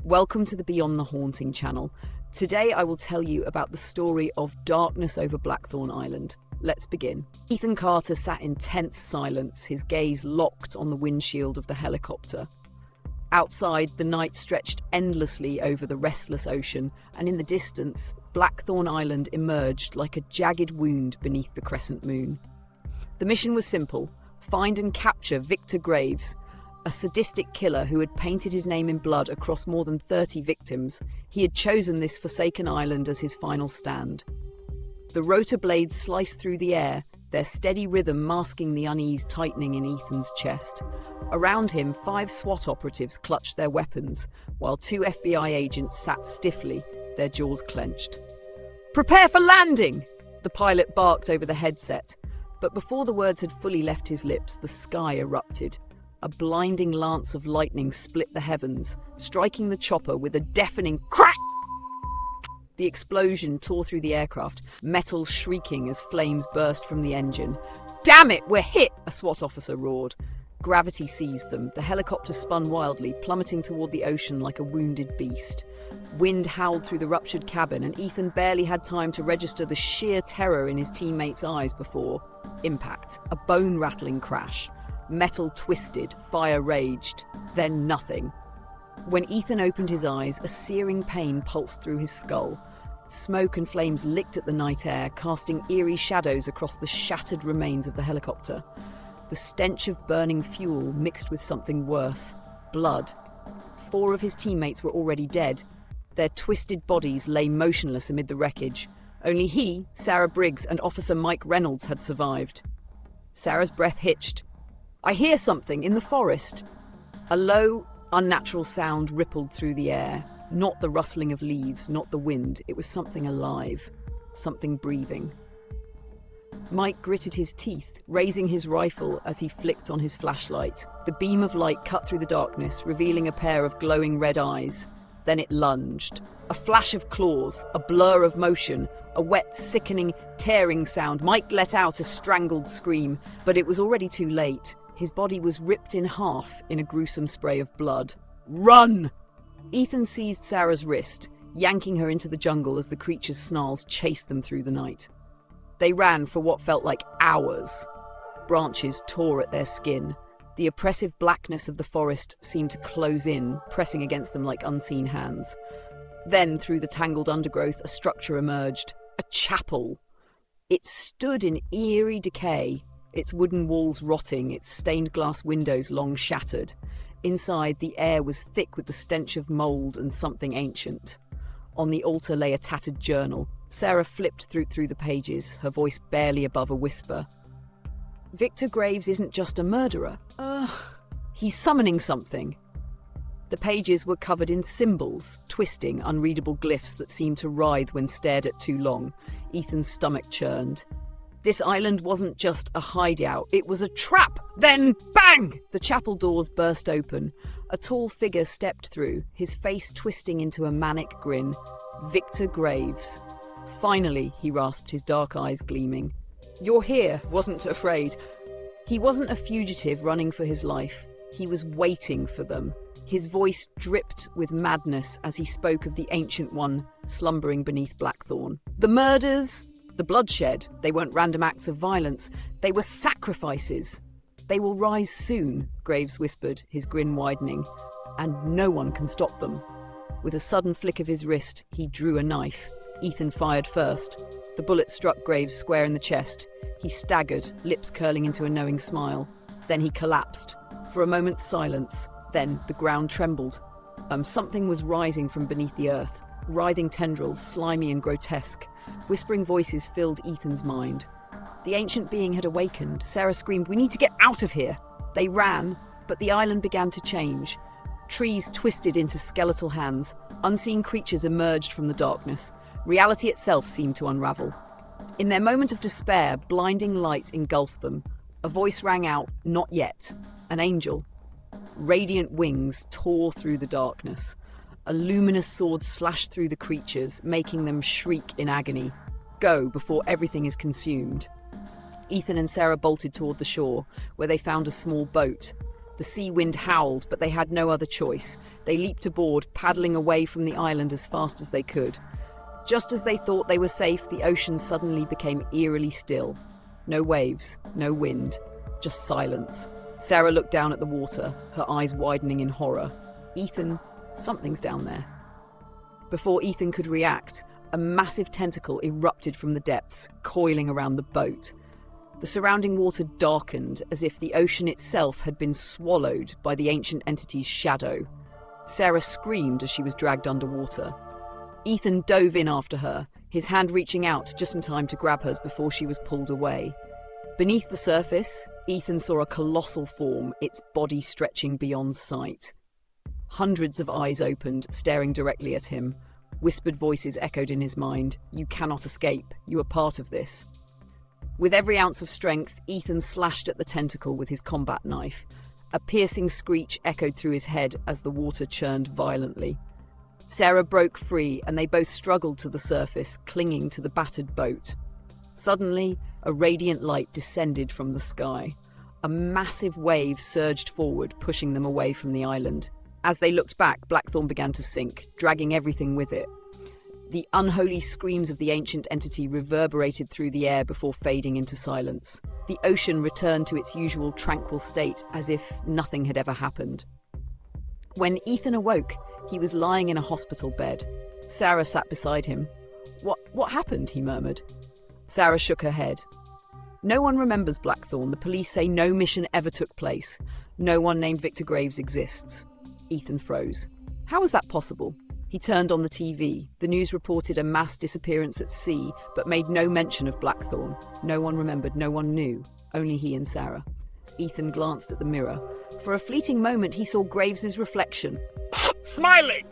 Welcome to the Beyond the Haunting channel. Today I will tell you about the story of darkness over Blackthorn Island. Let's begin. Ethan Carter sat in tense silence, his gaze locked on the windshield of the helicopter. Outside, the night stretched endlessly over the restless ocean, and in the distance, Blackthorn Island emerged like a jagged wound beneath the crescent moon. The mission was simple: find and capture Victor Graves, a sadistic killer who had painted his name in blood across more than 30 victims. He had chosen this forsaken island as his final stand. The rotor blades sliced through the air, their steady rhythm masking the unease tightening in Ethan's chest. Around him, 5 SWAT operatives clutched their weapons, while 2 FBI agents sat stiffly, their jaws clenched. "Prepare for landing!" the pilot barked over the headset. But before the words had fully left his lips, the sky erupted. A blinding lance of lightning split the heavens, striking the chopper with a deafening crack. The explosion tore through the aircraft, metal shrieking as flames burst from the engine. "Damn it, we're hit!" a SWAT officer roared. Gravity seized them. The helicopter spun wildly, plummeting toward the ocean like a wounded beast. Wind howled through the ruptured cabin, and Ethan barely had time to register the sheer terror in his teammates' eyes before impact. A bone-rattling crash. Metal twisted, fire raged, then nothing. When Ethan opened his eyes, a searing pain pulsed through his skull. Smoke and flames licked at the night air, casting eerie shadows across the shattered remains of the helicopter. The stench of burning fuel mixed with something worse: blood. 4 of his teammates were already dead. Their twisted bodies lay motionless amid the wreckage. Only he, Sarah Briggs, and Officer Mike Reynolds had survived. Sarah's breath hitched. "I hear something in the forest." A low, unnatural sound rippled through the air. Not the rustling of leaves, not the wind. It was something alive, something breathing. Mike gritted his teeth, raising his rifle as he flicked on his flashlight. The beam of light cut through the darkness, revealing a pair of glowing red eyes. Then it lunged. A flash of claws, a blur of motion, a wet, sickening, tearing sound. Mike let out a strangled scream, but it was already too late. His body was ripped in half in a gruesome spray of blood. "Run!" Ethan seized Sarah's wrist, yanking her into the jungle as the creature's snarls chased them through the night. They ran for what felt like hours. Branches tore at their skin. The oppressive blackness of the forest seemed to close in, pressing against them like unseen hands. Then, through the tangled undergrowth, a structure emerged. A chapel. It stood in eerie decay, its wooden walls rotting, its stained glass windows long shattered. Inside, the air was thick with the stench of mold and something ancient. On the altar lay a tattered journal. Sarah flipped through the pages, her voice barely above a whisper. "Victor Graves isn't just a murderer. He's summoning something." The pages were covered in symbols, twisting, unreadable glyphs that seemed to writhe when stared at too long. Ethan's stomach churned. This island wasn't just a hideout, it was a trap! Then, bang! The chapel doors burst open. A tall figure stepped through, his face twisting into a manic grin. Victor Graves. "Finally," he rasped, his dark eyes gleaming. "You're here," wasn't afraid. He wasn't a fugitive running for his life. He was waiting for them. His voice dripped with madness as he spoke of the Ancient One slumbering beneath Blackthorn. The murders, the bloodshed, they weren't random acts of violence. They were sacrifices. "They will rise soon," Graves whispered, his grin widening, "and no one can stop them." With a sudden flick of his wrist, he drew a knife. Ethan fired first. The bullet struck Graves square in the chest. He staggered, lips curling into a knowing smile. Then he collapsed. For a moment's silence. Then the ground trembled. Something was rising from beneath the earth. Writhing tendrils, slimy and grotesque. Whispering voices filled Ethan's mind. The ancient being had awakened. Sarah screamed, "We need to get out of here!" They ran, but the island began to change. Trees twisted into skeletal hands. Unseen creatures emerged from the darkness. Reality itself seemed to unravel. In their moment of despair, blinding light engulfed them. A voice rang out, "Not yet." An angel. Radiant wings tore through the darkness. A luminous sword slashed through the creatures, making them shriek in agony. "Go before everything is consumed." Ethan and Sarah bolted toward the shore, where they found a small boat. The sea wind howled, but they had no other choice. They leaped aboard, paddling away from the island as fast as they could. Just as they thought they were safe, the ocean suddenly became eerily still. No waves, no wind, just silence. Sarah looked down at the water, her eyes widening in horror. Ethan, something's down there. Before Ethan could react, a massive tentacle erupted from the depths, coiling around the boat. The surrounding water darkened, as if the ocean itself had been swallowed by the ancient entity's shadow. Sarah screamed as she was dragged underwater. Ethan dove in after her, his hand reaching out just in time to grab hers before she was pulled away. Beneath the surface, Ethan saw a colossal form, its body stretching beyond sight. Hundreds of eyes opened, staring directly at him. Whispered voices echoed in his mind. "You cannot escape. You are part of this." With every ounce of strength, Ethan slashed at the tentacle with his combat knife. A piercing screech echoed through his head as the water churned violently. Sarah broke free, and they both struggled to the surface, clinging to the battered boat. Suddenly, a radiant light descended from the sky. A massive wave surged forward, pushing them away from the island. As they looked back, Blackthorn began to sink, dragging everything with it. The unholy screams of the ancient entity reverberated through the air before fading into silence. The ocean returned to its usual tranquil state, as if nothing had ever happened. When Ethan awoke, he was lying in a hospital bed. Sarah sat beside him. What happened?" he murmured. Sarah shook her head. "No one remembers Blackthorn. The police say no mission ever took place. No one named Victor Graves exists." Ethan froze. How was that possible? He turned on the TV. The news reported a mass disappearance at sea, but made no mention of Blackthorn. No one remembered, no one knew. Only he and Sarah. Ethan glanced at the mirror. For a fleeting moment, he saw Graves's reflection. Smiling!